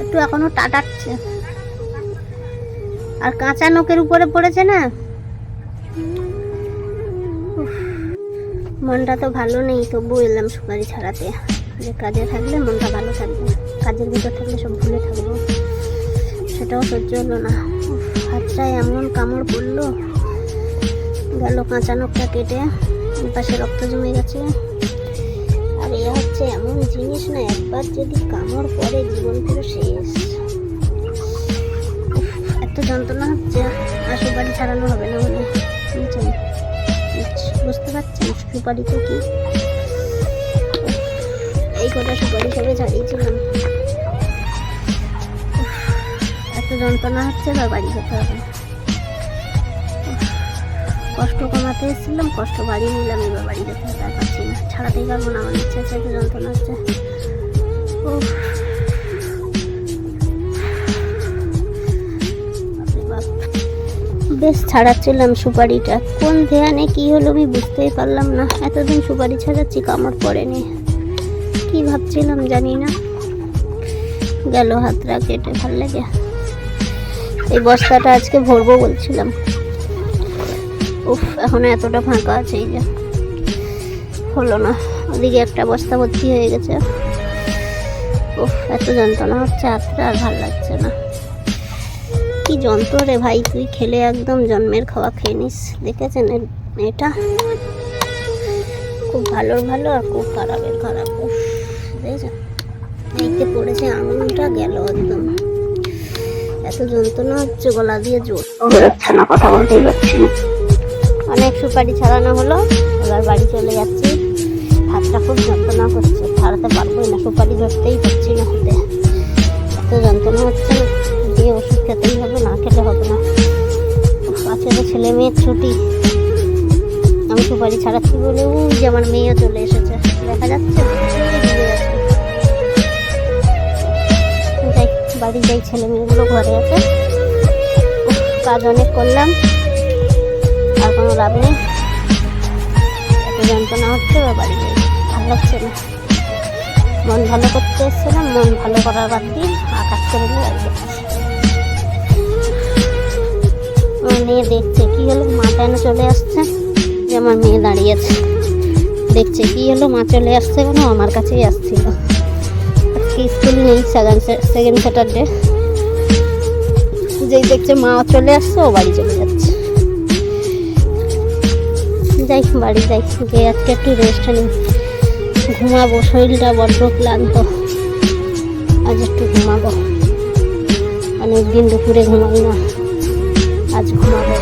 একটু এখনো টাটাচ্ছে, আর কাঁচা নখের উপরে পড়েছে না। মনটা তো ভালো নেই, তবু এলাম সুপারি ছাড়াতে। যে কাজে থাকলে মনটা ভালো থাকবে, কাজের ভিতর থাকলে সব ভুলে থাকবো, সেটাও সহ্য হলো না। হাতটায় এমন কামড় পড়লো, গেল কাঁচা নখটা কেটে, পাশে রক্ত জমে গেছে। আর এ হচ্ছে এমন জিনিস না, একবার যদি কামড় পড়ে জীবন পুরো শেষ। এত যন্ত্রণা হচ্ছে, আর সুপারি ছাড়ানো হবে না বলে বুঝছেন, বুঝতে পারছেন সুপারিটা কি। এই কটা সুপারি সবে ছাড়িয়েছিলাম, এত যন্ত্রণা হচ্ছে, বা বাড়ি যেতে হবে। কষ্ট কমাতে এসেছিলাম, কষ্ট বাড়িয়ে নিলাম, এবার বাড়ি যেতে হবে। আর পারছি না, ছাড়াতেই পারবো না, আমার ইচ্ছা আছে, এত যন্ত্রণা হচ্ছে। বেশ ছাড়াচ্ছিলাম সুপারিটা, কোন ধ্যানে কি হলো আমি বুঝতেই পারলাম না। এতদিন সুপারি ছাড়াচ্ছি, কামড় পড়েনি, কি ভাবছিলাম জানি না। গেল হাতটা কেটে, ভাল লাগে। এই বস্তাটা আজকে ভরবো বলছিলাম, উফ এখনো এতটা ফাঁকা আছে, এই যে হলো না। ওদিকে একটা বস্তা ভর্তি হয়ে গেছে। উফ এত যন্ত্রণা হচ্ছে হাতটা, আর ভাল লাগছে না। কি যন্ত্র রে ভাই, তুই খেলে একদম জন্মের খাওয়া খেয়ে নিস। দেখেছেন এটা, খুব ভালোর ভালো আর খুব খারাপের খারাপ। দেখেছেন, এইতে পড়েছে আঙুলটা, গেল একদম। এত যন্ত্রণা হচ্ছে, গলা দিয়ে জোর বেরোচ্ছে না, কথা বলতেই পারছি না। অনেক সুপারি ছাড়ানো হলো, এবার বাড়ি চলে যাচ্ছি। হাতটা খুব যন্ত্রণা করছে, ছাড়াতে পারবোই না, সুপারি ধরতেই পারছি না হাতে, এত যন্ত্রণা হচ্ছে না। দিয়ে ওষুধ খেতেই হবে, না খেলে হবে না। আজকে তো ছেলে মেয়ের ছুটি, আমি সুপারি ছাড়াচ্ছি বলে যে আমার মেয়েও চলে এসেছে, দেখা যাচ্ছে। যাই বাড়ি যাই, ছেলে মেয়েগুলো ঘরে আছে। কাজ অনেক করলাম, আর কোনো লাভ নেই, এত যন্ত্রণা হচ্ছে। বাড়ি যাই, ভালো লাগছে না। মন ভালো করতে এসেছিলাম, মন ভালো করার বাদ দিয়ে কাজ করে দিয়ে বাড়ি যাচ্ছি। আমার মেয়ে দেখছে কি হলো, মা কেন চলে আসছে, যে আমার মেয়ে দাঁড়িয়েছে দেখছে কি হলো, মা চলে আসছে কেন, আমার কাছেই আসছিল। আজকে স্কুল নেই, সেকেন্ড স্যাটারডে, যেই দেখছে মা চলে আসছে, ও বাড়ি চলে যাচ্ছে। যাই বাড়ি যাই, গিয়ে আজকে একটু রেস্ট নিই, ঘুমাবো। শরীরটা বড্ড ক্লান্ত, আজ একটু ঘুমাবো। অনেকদিন দুপুরে ঘুমাই না, আজ ঘুমাবো।